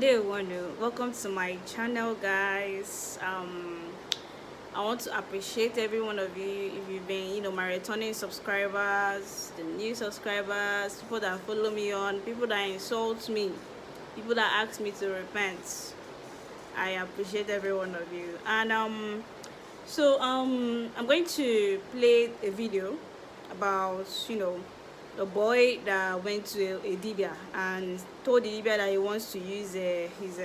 Day one, welcome to my channel, guys. I want to appreciate every one of you. If you've been, my returning subscribers, the new subscribers, people that follow me on, people that insult me, people that ask me to repent. I appreciate every one of you. And I'm going to play a video about a boy that went to a dibia and told the dibia that he wants to use his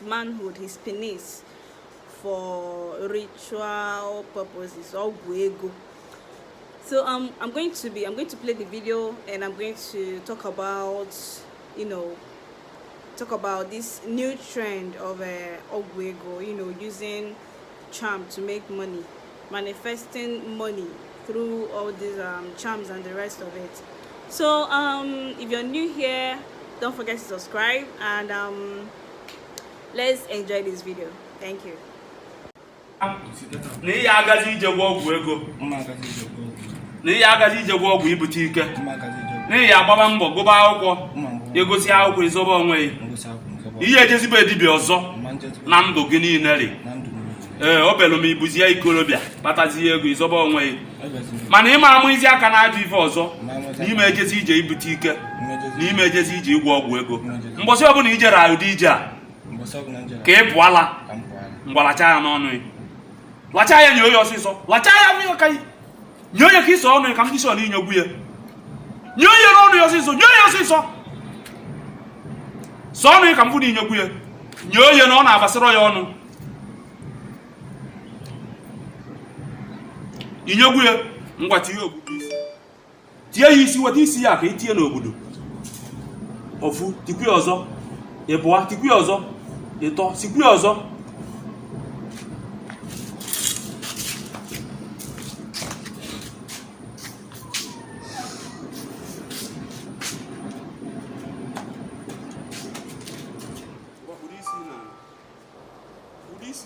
manhood, his penis, for ritual purposes or Ogwu. So I'm going to play the video, and I'm going to talk about you know this new trend of Ogwu, using charm to make money, manifesting money through all these charms and the rest of it. So if you're new here, don't forget to subscribe, and let's enjoy this video. Thank you. na ihe agazi ije gwa ọgwụ ego na ihe agazi ije gwa ọgwụ ibute ike na ihe agbaba mbọ gụba akwụkwọ egosi akwụkwọ ịzọba onwe ihe ejezibe edibia ọzọ na ndụ gị niile rị o belu m ibuzie ikolobịa kpatazie ego ịzọba onwe mana ịma amụ izi aka na ajụ ife ọzọ n'ime ejezi ije ibute ike n'ime ejezi ije ịgwọ ọgwụ ego mbọsị ọbụla ijere ụdị ije a ka ị pụala ngwalacha ya n'ọnụ lacha ya nye onye ọsịsọ lacha ya nwunye ka nye onye ka iso ọnụ ka m isi ọ n'inyogwu ya nye onye n'ọnụ ya ọsịsọ nye onye ọsịsọ sọ ọnụ ka m fụ n'inyogwu ya nye onye na ọ na-agbasịrọ ya ọnụ inyogwu ya ngwa tinye obodo isi tie ya isi weta isi ya ka itinye n'obodo ofu tikwe ọzọ ịbụa tikwe ọzọ ịtọ sikwe ọzọ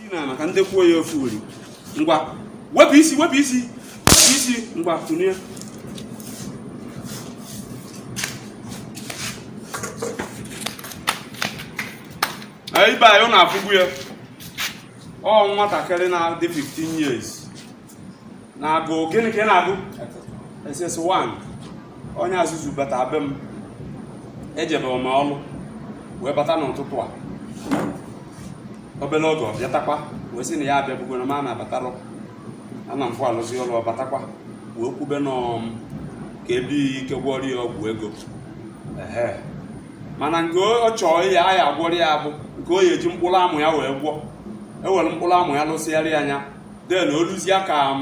na ka ndị kwuo ya ofu ori ngwa wepụ isi ngwa tụnye ibe anyị ọ na-afụgbu ya ọ nwatakịrị na-adị 15 years na-agụ gịnị ka ị na-agụ SS1 onye azụzụ bata be m ejebere m ọlụ wee bata n'ụtụtụ a obele oge ọbịatakwa wee sị na ya abịabugo na ma na-abatalụ ana mfụ alụzi ọlụ ọbatakwa wee kwube n'ọm ka ebi ike gwọrọ ya ọgwụ ego mana nke ọ chọọ ya aya agwọrọ ya abụ nke o ya eji mkpụrụ amụ ya wee gwọ ewere mkpụrụ amụ ya lụsịgharị anya den oluzie ka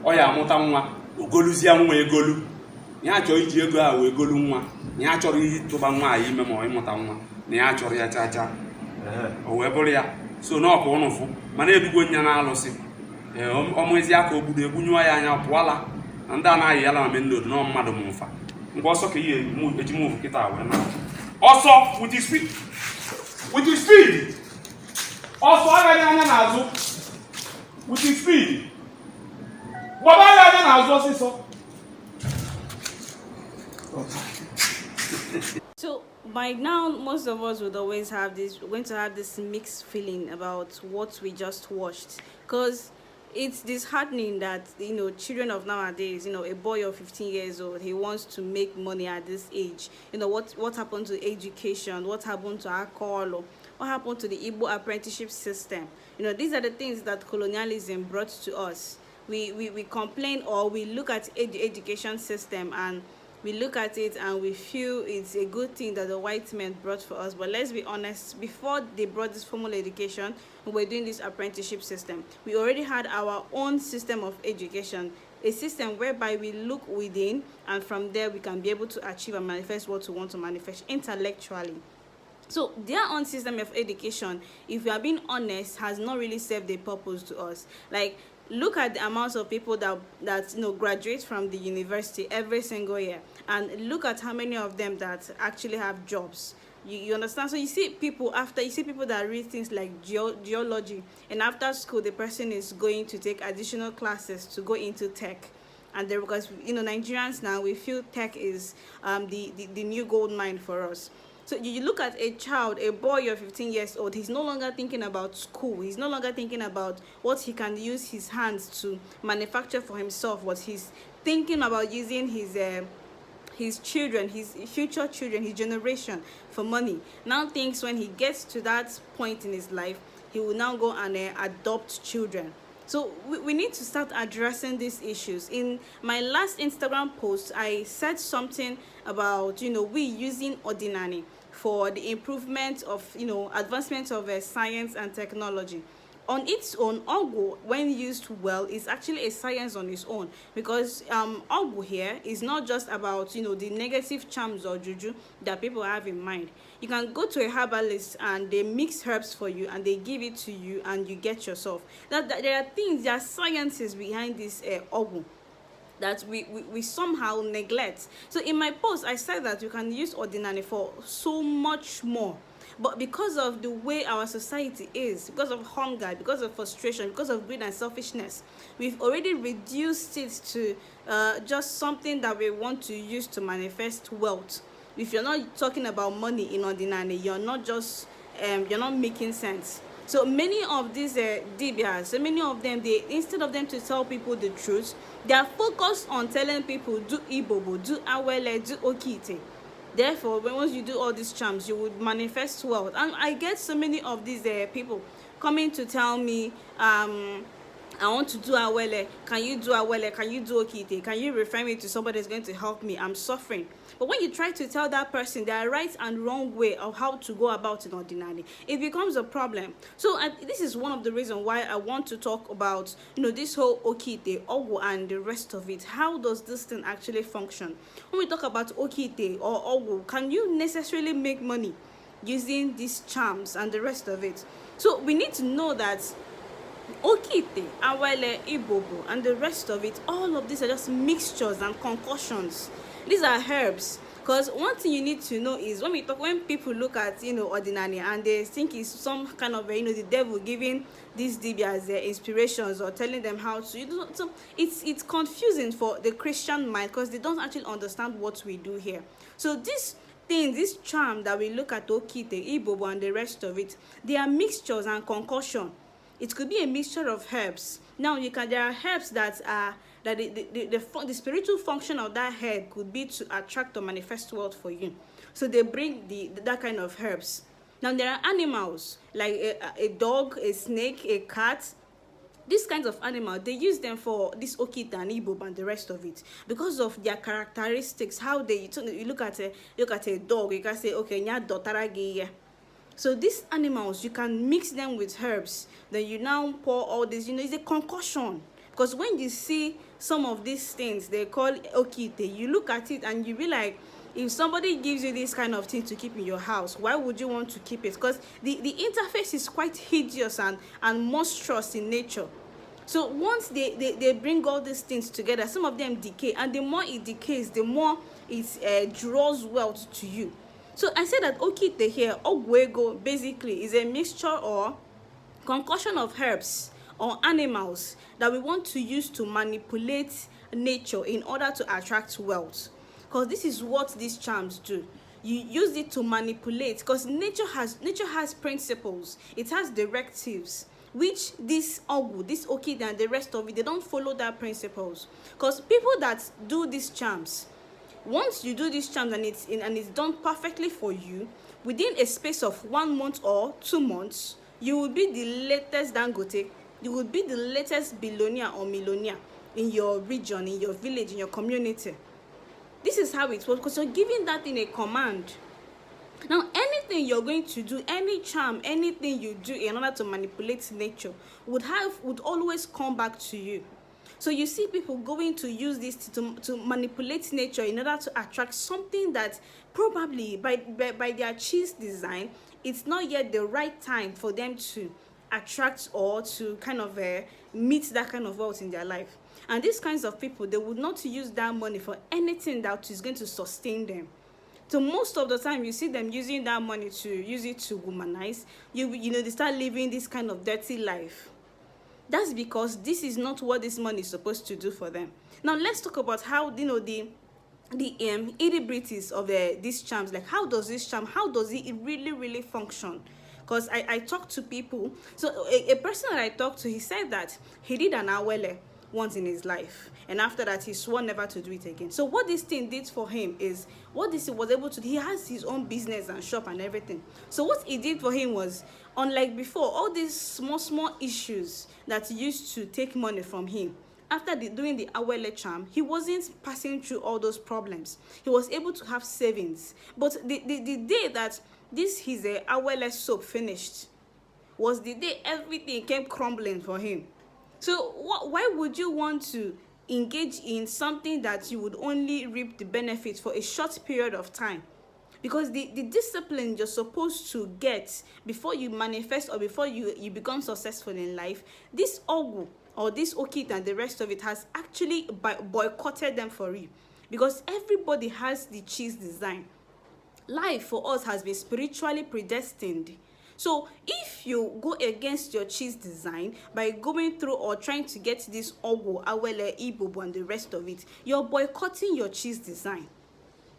ọ ya amụta nwa ogoluzie nwa egolu ya chọrọ iji ego a wee golu nwa ya chọrọ ịtụba nwa anyị ime ma ọ ịmụta nwa na ya chọrọ ya chacha o wee bụrụ ya so na ọkụ ụnụfụ mana edugo nya na alụsị ọmụezi aka ogbudo egbunyụọ ya anya pụọla na ndị anaghị yala na menload na mmadụ m mfa ngwa ọsọ ka ihe eji move kịta wee na ọsọ with his speed ọsọ agaghị anya n'azụ with his speed gbaba ya anya n'azụ ọsịsọ. So by now, most of us would always have this, we're going to have this mixed feeling about what we just watched, because it's disheartening that children of nowadays, a boy of 15 years old, he wants to make money at this age. What happened to education, what happened to alcohol, what happened to the Igbo apprenticeship system. These are the things that colonialism brought to us. We complain, or we look at the education system and we look at it and we feel it's a good thing that the white men brought for us. But let's be honest, before they brought this formal education, we were doing this apprenticeship system. We already had our own system of education, a system whereby we look within, and from there we can be able to achieve and manifest what we want to manifest intellectually. So their own system of education, if we are being honest, has not really served a purpose to us. Like, look at the amounts of people that graduate from the university every single year, and look at how many of them that actually have jobs. You understand? So you see people that read things like geology, and after school the person is going to take additional classes to go into tech. And because Nigerians now, we feel tech is the new gold mine for us. So you look at a child, a boy of 15 years old, he's no longer thinking about school. He's no longer thinking about what he can use his hands to manufacture for himself. What he's thinking about using his children, his future children, his generation for money. Now thinks when he gets to that point in his life, he will now go and adopt children. So we need to start addressing these issues. In my last Instagram post, I said something about, we using ordinary for the improvement of, advancement of science and technology. On its own, Ogwu, when used well, is actually a science on its own, because Ogwu here is not just about the negative charms or juju that people have in mind. You can go to a herbalist and they mix herbs for you and they give it to you and you get yourself. That there are sciences behind this Ogwu that we somehow neglect. So in my post, I said that you can use ordinary for so much more. But because of the way our society is, because of hunger, because of frustration, because of greed and selfishness, we've already reduced it to just something that we want to use to manifest wealth. If you're not talking about money in ordinary, you're not making sense. So many of these DBRs, so many of them, instead of them to tell people the truth, they are focused on telling people, do Igbo, do Awele, do Okeite. Therefore, once you do all these charms, you would manifest wealth. And I get so many of these people coming to tell me, I want to do Awele. Can you do Awele? Can you do Okeite? Can you refer me to somebody that's going to help me? I'm suffering. But when you try to tell that person their right and wrong way of how to go about it ordinarily, it becomes a problem. So this is one of the reasons why I want to talk about, this whole Okeite, Ogwu, and the rest of it. How does this thing actually function? When we talk about Okeite or Ogwu, can you necessarily make money using these charms and the rest of it? So we need to know that Okeite, Awele, Ibobo, and the rest of it, all of these are just mixtures and concoctions. These are herbs. Because one thing you need to know is when people look at ordinary and they think it's some kind of the devil giving these DBs their inspirations or telling them how to so it's confusing for the Christian mind, because they don't actually understand what we do here. So this charm that we look at, Okeite, Ibobo, and the rest of it, they are mixtures and concoction. It could be a mixture of herbs. Now there are herbs that are the spiritual function of that herb could be to attract or manifest wealth for you. So they bring that kind of herbs. Now there are animals like a dog, a snake, a cat. These kinds of animals, they use them for this Okeite and Igbo and the rest of it because of their characteristics. How you look at a dog, you can say, okay, nya dotarage. So these animals, you can mix them with herbs. Then you now pour all this. It's a concoction. Because when you see some of these things they call Okeite, you look at it and you be like, if somebody gives you this kind of thing to keep in your house, why would you want to keep it? Because the interface is quite hideous and monstrous in nature. So once they bring all these things together, some of them decay, and the more it decays, the more it draws wealth to you. So I said that Okeite here, Ogwego, basically is a mixture or concoction of herbs or animals that we want to use to manipulate nature in order to attract wealth. Because this is what these charms do. You use it to manipulate, because nature has principles. It has directives, which this Ogwu, this Okeite, and the rest of it, they don't follow that principles. Because people that do these charms, once you do these charms and it's done perfectly for you, within a space of 1 month or 2 months, you will be the latest Dangote. You will be the latest billionaire or millionaire in your region, in your village, in your community. This is how it works, because you're giving that in a command. Now, anything you're going to do, any charm, anything you do in order to manipulate nature would always come back to you. So you see people going to use this to manipulate nature in order to attract something that probably by their cheese design, it's not yet the right time for them to attract or to kind of meet that kind of wealth in their life. And these kinds of people, they would not use that money for anything that is going to sustain them. So most of the time you see them using that money to use it to womanize. They start living this kind of dirty life. That's because this is not what this money is supposed to do for them. Now let's talk about how the the irritabilities of these charms. Like, how does this charm, how does it really function? Because I talked to people. So a person that I talked to, he said that he did an awele once in his life, and after that he swore never to do it again. So what this thing did for him is, what this was able to do, he has his own business and shop and everything. So what it did for him was, unlike before, all these small issues that used to take money from him, after doing the awele charm, he wasn't passing through all those problems. He was able to have savings. But the day that this his awele soap finished was the day everything came crumbling for him. So why would you want to engage in something that you would only reap the benefits for a short period of time? Because the discipline you're supposed to get before you manifest, or before you become successful in life, this Ogwu or this Okeite and the rest of it has actually boycotted them for you. Because everybody has the cheese design. Life for us has been spiritually predestined. So if you go against your cheese design by going through or trying to get this Ogwu, Awele, Igbo and the rest of it, you're boycotting your cheese design.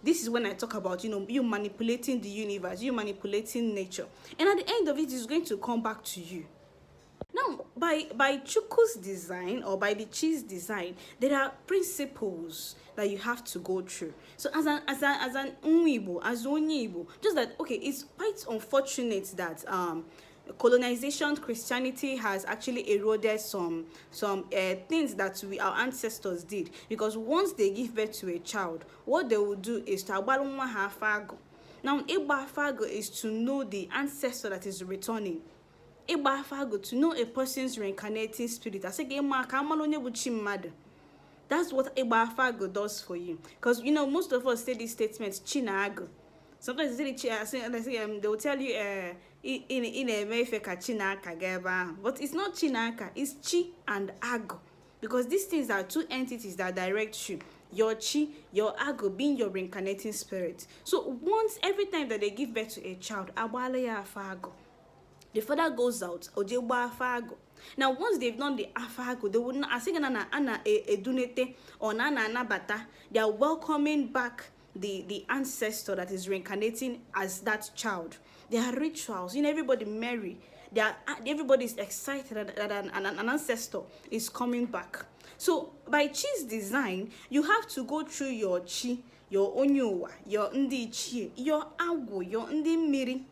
This is when I talk about, you manipulating the universe, you manipulating nature. And at the end of it, it's going to come back to you. Now, by Chuku's design, or by the cheese design, there are principles that you have to go through. So as an Unwibo, as Onyibo, just that, okay, it's quite unfortunate that colonization Christianity has actually eroded some things that our ancestors did. Because once they give birth to a child, what they will do is to abalunwa hafago. Now, Ibafago is to know the ancestor that is returning. Ibafago, to know a person's reincarnating spirit. That's what Ibafago does for you. Because most of us say these statements, Chinago. Sometimes they will tell you in a mefeka Chinaka geba, but it's not Chinaka, it's Chi and Ago. Because these things are two entities that direct you. Your Chi, your Ago being your reincarnating spirit. So every time that they give birth to a child, Abalaya Afago, the father goes out, Ojeba Afago. Now, once they've done the Afago, they would not, as ana edunete or nana nabata, they are welcoming back the ancestor that is reincarnating as that child. There are rituals. Everybody marry. Everybody is excited that an ancestor is coming back. So by Chi's design, you have to go through your Chi, your Onyowa, your Ndi Chi, your Agwo, your Ndi Miri.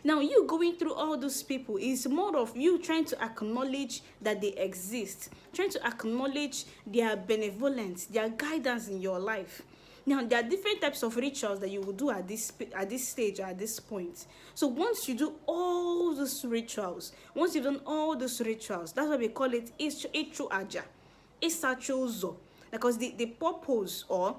Now, you going through all those people is more of you trying to acknowledge that they exist, trying to acknowledge their benevolence, their guidance in your life. Now, there are different types of rituals that you will do at this stage or at this point. So once you do all those rituals, that's why we call it Ichu Aja, Isachozo. Because the purpose or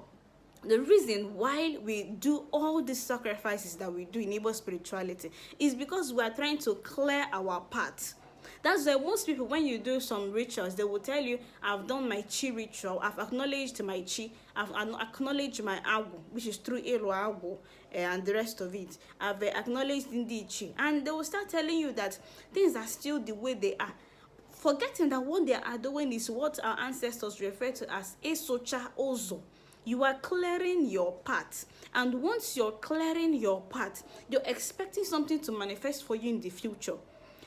the reason why we do all these sacrifices that we do in Igbo spirituality is because we are trying to clear our path. That's why most people, when you do some rituals, they will tell you, I've done my Chi ritual, I've acknowledged my Chi, I've acknowledged my Agwu, which is through Ero Agwu and the rest of it. I've acknowledged Ndi Chi. And they will start telling you that things are still the way they are, forgetting that what they are doing is what our ancestors refer to as Esocha Ozo. You are clearing your path. And once you're clearing your path, you're expecting something to manifest for you in the future.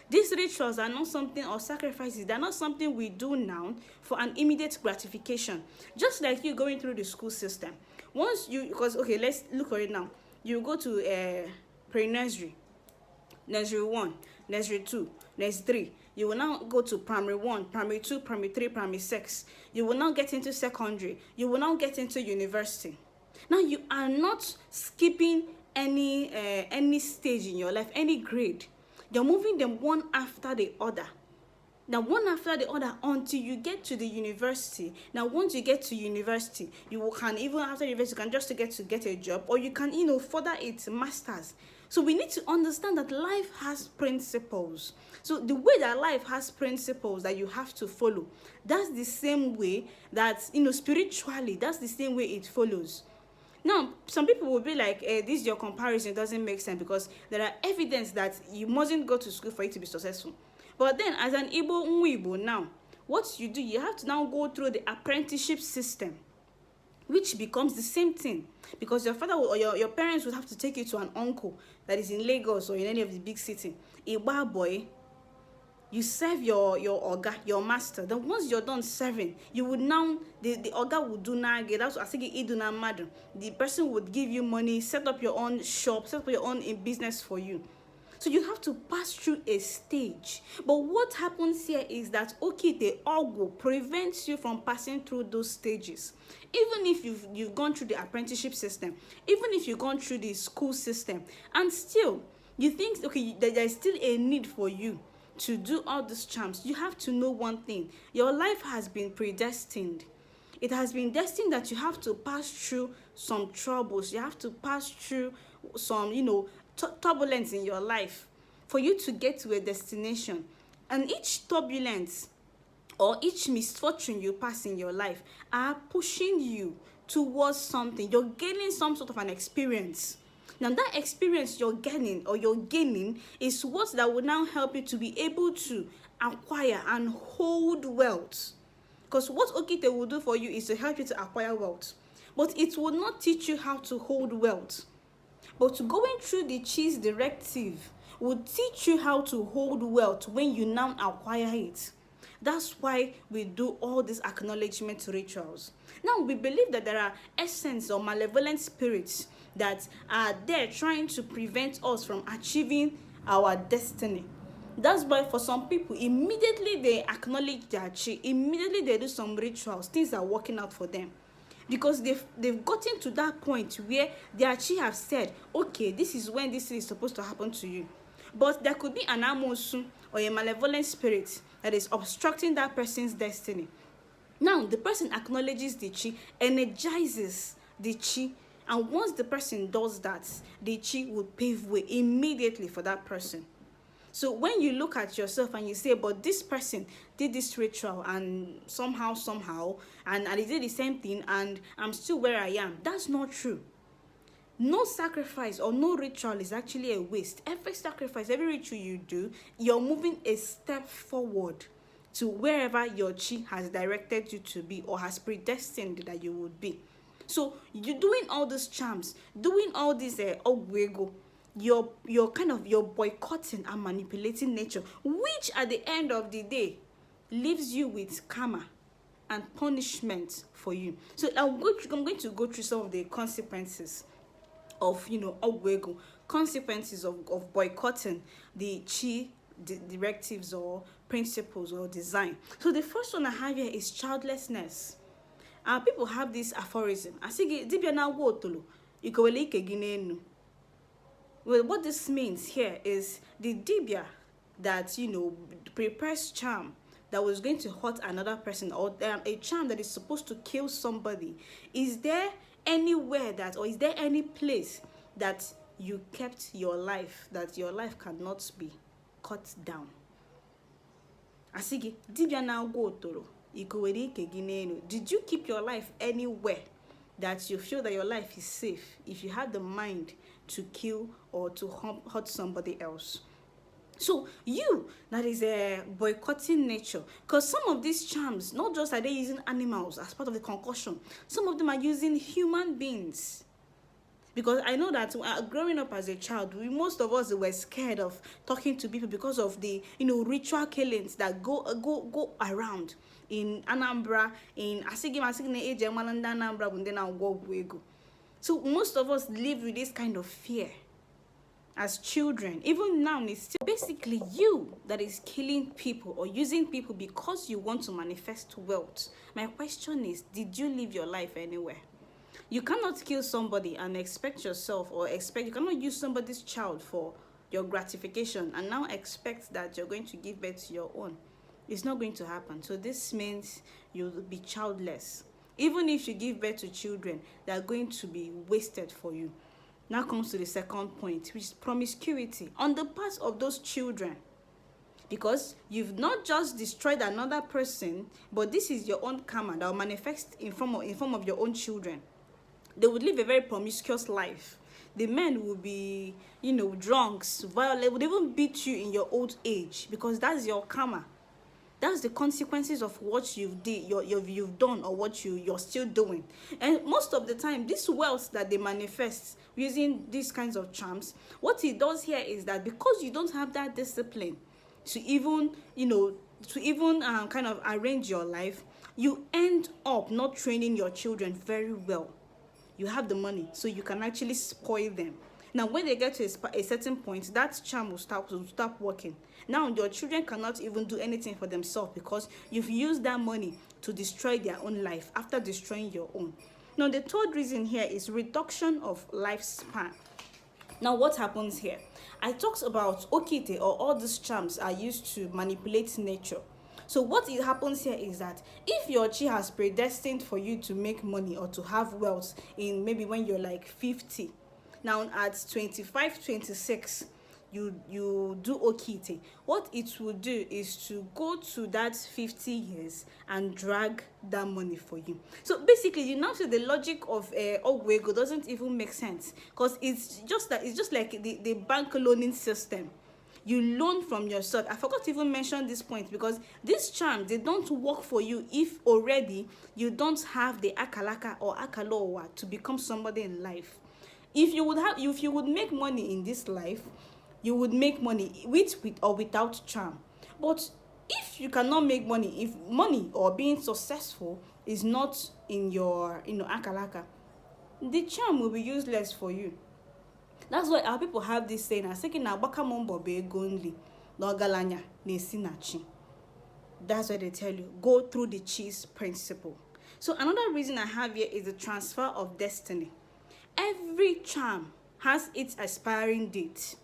These rituals are not something, or sacrifices, they're not something we do now for an immediate gratification. Just like you going through the school system. Okay, let's look at it now. You go to pre-nursery, nursery 1, nursery 2, nursery 3. You will now go to primary 1, primary 2, primary 3, primary 6. You will now get into secondary. You will now get into university. Now, you are not skipping any stage in your life, any grade. You're moving them one after the other. Now, one after the other until you get to the university. Now, once you get to university, even after university, you can just get a job, or you can, further it masters. So we need to understand that life has principles. So the way that life has principles that you have to follow, that's the same way that, spiritually, that's the same way it follows. Now, some people will be like, this your comparison doesn't make sense, because there are evidence that you mustn't go to school for you to be successful. But then, as an Igbo now, what you do, you have to now go through the apprenticeship system. which becomes the same thing, because your father or your parents would have to take you to an uncle that is in Lagos or in any of the big city. Igbo boy, you serve your oga, your master. Then once you're done serving, you would now, the oga would do nage. That's what I say, do na madam. The person would give you money, set up your own shop, set up your own business for you. So you have to pass through a stage. But what happens here is that Okeite Ogwu prevents you from passing through those stages. Even if you've gone through the apprenticeship system, even if you've gone through the school system, and still you think, okay, there's still a need for you to do all these charms, you have to know one thing. Your life has been predestined. It has been destined that you have to pass through some troubles. You have to pass through some, turbulence in your life for you to get to a destination. And each turbulence or each misfortune you pass in your life are pushing you towards something. You're gaining some sort of an experience. Now that experience you're gaining is what that will now help you to be able to acquire and hold wealth. Because what Okeite will do for you is to help you to acquire wealth. But it will not teach you how to hold wealth. But going through the Chi's directive will teach you how to hold wealth when you now acquire it. That's why we do all these acknowledgement rituals. Now, we believe that there are essence or malevolent spirits that are there trying to prevent us from achieving our destiny. That's why for some people, immediately they acknowledge their Chi, immediately they do some rituals, things are working out for them. Because they've gotten to that point where their Chi have said, okay, this is when this is supposed to happen to you. But there could be an amosu or a malevolent spirit that is obstructing that person's destiny. Now, the person acknowledges the Chi, energizes the Chi, and once the person does that, the Chi will pave way immediately for that person. So when you look at yourself and you say, but this person did this ritual and somehow, and they did the same thing and I'm still where I am, that's not true. No sacrifice or no ritual is actually a waste. Every sacrifice, every ritual you do, you're moving a step forward to wherever your Chi has directed you to be or has predestined that you would be. So you're doing all these charms, doing all this Ogwu, you're boycotting and manipulating nature, which at the end of the day leaves you with karma and punishment for you. So I'm going to go through some of the consequences of Ogwu, consequences of boycotting the Chi directives or principles or design. So the first one I have here is childlessness. People have this aphorism. Well, what this means here is the dibia that prepares charm that was going to hurt another person, or a charm that is supposed to kill somebody. Is there anywhere that, or is there any place that you kept your life, that your life cannot be cut down? Asigi dibia na go toro ikowere ike gi n'enu. Did you keep your life anywhere that you feel that your life is safe if you had the mind to kill or to hurt somebody else? So that is a boycotting nature, because some of these charms, not just are they using animals as part of the concoction, some of them are using human beings. Because I know that growing up as a child, most of us were scared of talking to people because of the ritual killings that go around in Anambra, in Anambra. So most of us live with this kind of fear as children. Even now, it's still basically you that is killing people or using people because you want to manifest wealth. My question is, did you live your life anywhere? You cannot kill somebody and expect yourself, you cannot use somebody's child for your gratification and now expect that you're going to give birth to your own. It's not going to happen. So this means you'll be childless. Even if you give birth to children, they're going to be wasted for you. Now comes to the second point, which is promiscuity on the part of those children. Because you've not just destroyed another person, but this is your own karma that will manifest in form of your own children. They would live a very promiscuous life. The men will be, drunks, violent, would even beat you in your old age because that's your karma. That's the consequences of what you've done, or what you're still doing. And most of the time, this wealth that they manifest using these kinds of charms, what it does here is that because you don't have that discipline to even, kind of arrange your life, you end up not training your children very well. You have the money, so you can actually spoil them. Now when they get to a certain point, that charm will stop working. Now your children cannot even do anything for themselves, because you've used that money to destroy their own life after destroying your own. Now the third reason here is reduction of lifespan. Now what happens here? I talked about Okeite, or all these charms are used to manipulate nature. So what it happens here is that if your chi has predestined for you to make money or to have wealth in maybe when you're like 50, now at 25, 26, you do Okeite, what it will do is to go to that 50 years and drag that money for you. So basically, you now see the logic of Ogwu doesn't even make sense, because it's just like the bank loaning system. You loan from yourself. I forgot to even mention this point, because these charms, they don't work for you if already you don't have the akalaka or akalowa to become somebody in life. If you would make money in this life, you would make money with or without charm. But if you cannot make money, if money or being successful is not in your akalaka, the charm will be useless for you. That's why our people have this saying, that's why they tell you, go through the cheese principle. So another reason I have here is the transfer of destiny. Every charm has its expiring date.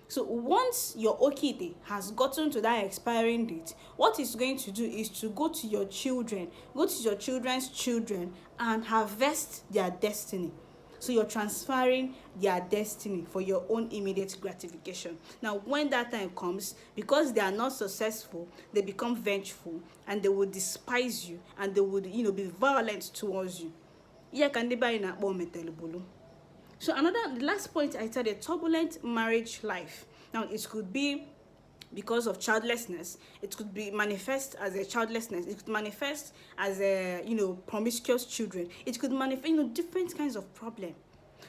So once your Okeite has gotten to that expiring date, what it's going to do is to go to your children, go to your children's children, and harvest their destiny. So you're transferring their destiny for your own immediate gratification. Now, when that time comes, because they are not successful, they become vengeful, and they will despise you, and they would, be violent towards you. So the last point I said, a turbulent marriage life. Now, it could be because of childlessness. It could be manifest as a childlessness. It could manifest as a, promiscuous children. It could manifest, different kinds of problem.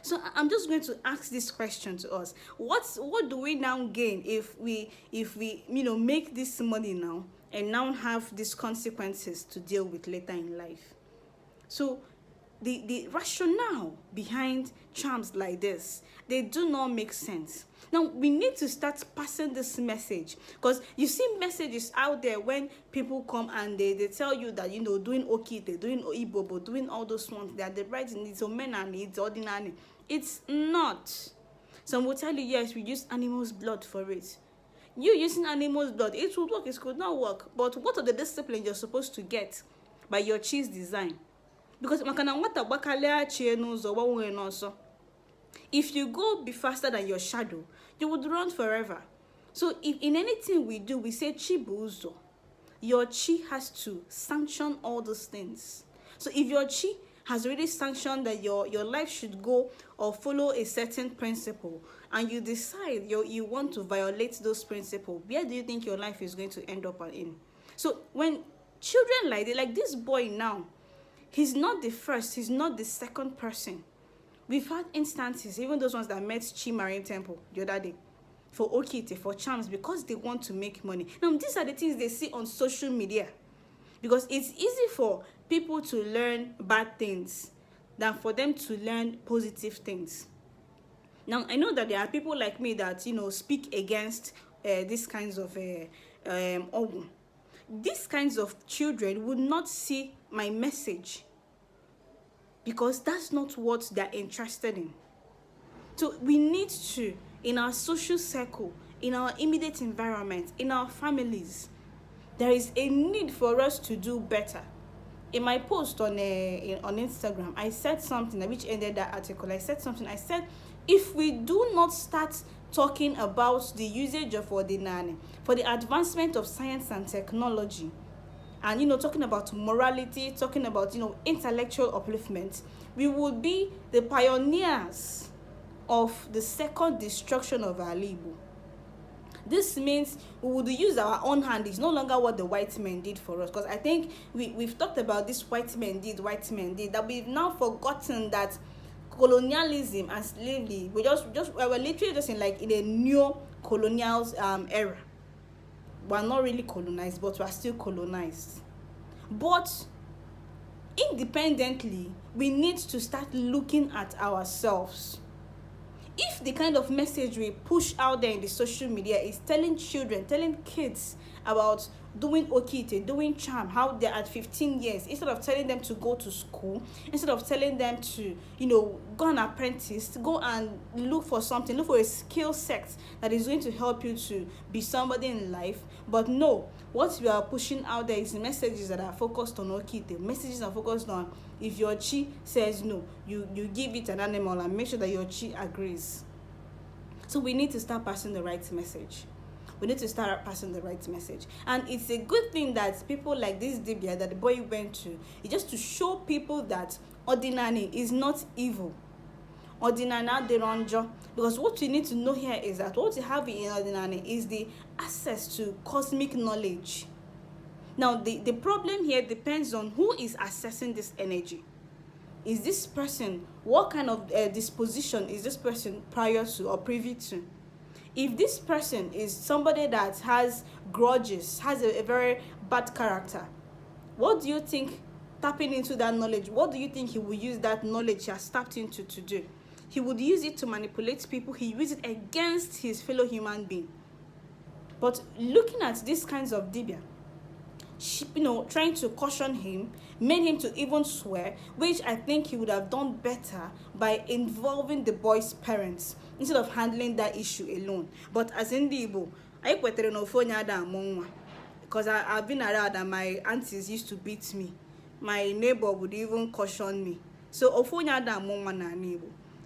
So I'm just going to ask this question to us. What do we now gain if we make this money now and now have these consequences to deal with later in life? So the rationale behind charms like this, they do not make sense. Now, we need to start passing this message, because you see messages out there when people come and they tell you that, doing Okeite, doing Igbo, doing all those ones, they are the right needs, so men are needs, ordinary. It's not. Some will tell you, yes, we use animals' blood for it. You using animals' blood, it would work, it could not work. But what are the disciplines you're supposed to get by your cheese design? Because if you go be faster than your shadow, you would run forever. So if in anything we do, we say chi buzo, your chi has to sanction all those things. So if your chi has already sanctioned that your life should go or follow a certain principle, and you decide you want to violate those principles, where do you think your life is going to end up in? So when children like this boy now, he's not the first, he's not the second person. We've had instances, even those ones that met Chi Marine Temple the other day, for Okeite, for charms, because they want to make money. Now, these are the things they see on social media, because it's easy for people to learn bad things than for them to learn positive things. Now, I know that there are people like me that, speak against these kinds of Ogwu. These kinds of children would not see my message, because that's not what they're interested in. So we need to, in our social circle, in our immediate environment, in our families, there is a need for us to do better. In my post on Instagram, I said something which ended that article. I said, if we do not start talking about the usage of ordinary for the advancement of science and technology, and talking about morality, talking about intellectual upliftment, we will be the pioneers of the second destruction of our Igbo. This means we would use our own hand. It's no longer what the white men did for us, because I think we've talked about this white men did, that we've now forgotten that colonialism and slavery, we're literally just in a new colonial era. We're not really colonized, but we're still colonized. But independently, we need to start looking at ourselves. If the kind of message we push out there in the social media is telling kids about doing Okeite, doing charm, how they're at 15 years, instead of telling them to go to school, instead of telling them to, go an apprentice, go and look for a skill set that is going to help you to be somebody in life. But no, what we are pushing out there is messages that are focused on Okeite, messages are focused on, if your chi says no, you give it an animal and make sure that your chi agrees. So we need to start passing the right message. We need to start passing the right message. And it's a good thing that people like this Dibia that the boy went to, it's just to show people that ordinary is not evil. Ordinary de ronjo. Because what we need to know here is that what you have in ordinary is the access to cosmic knowledge. Now, the problem here depends on who is accessing this energy. Is this person, what kind of disposition is this person prior to or privy to? If this person is somebody that has grudges, has a very bad character, what do you think tapping into that knowledge, what do you think he will use that knowledge he has tapped into to do? He would use it to manipulate people. He uses it against his fellow human being. But looking at these kinds of Dibia, trying to caution him, made him to even swear, which I think he would have done better by involving the boy's parents instead of handling that issue alone. But as in the Igbo, because I've been around and my aunties used to beat me. My neighbor would even caution me. So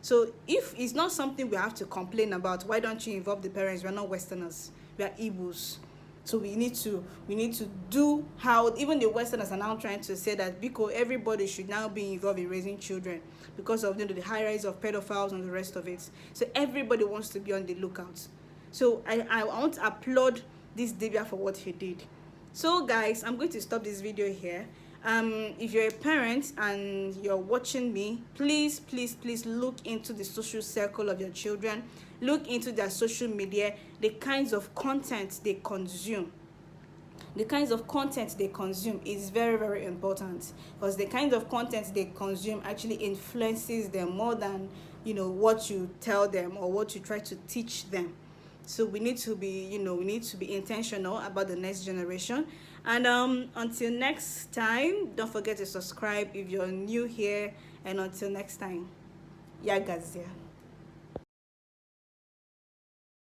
so if it's not something we have to complain about, why don't you involve the parents? We're not Westerners, we are Igbos. So we need to do how even the Westerners are now trying to say that because everybody should now be involved in raising children because of the high rise of pedophiles and the rest of it. So everybody wants to be on the lookout. So I want to applaud this Dibia for what he did. So guys, I'm going to stop this video here. If you're a parent and you're watching me, please look into the social circle of your children. Look into their social media, the kinds of content they consume. The kinds of content they consume is very, very important, because the kind of content they consume actually influences them more than what you tell them or what you try to teach them. So we need to be intentional about the next generation. And until next time, don't forget to subscribe if you're new here. And until next time, Yagazia.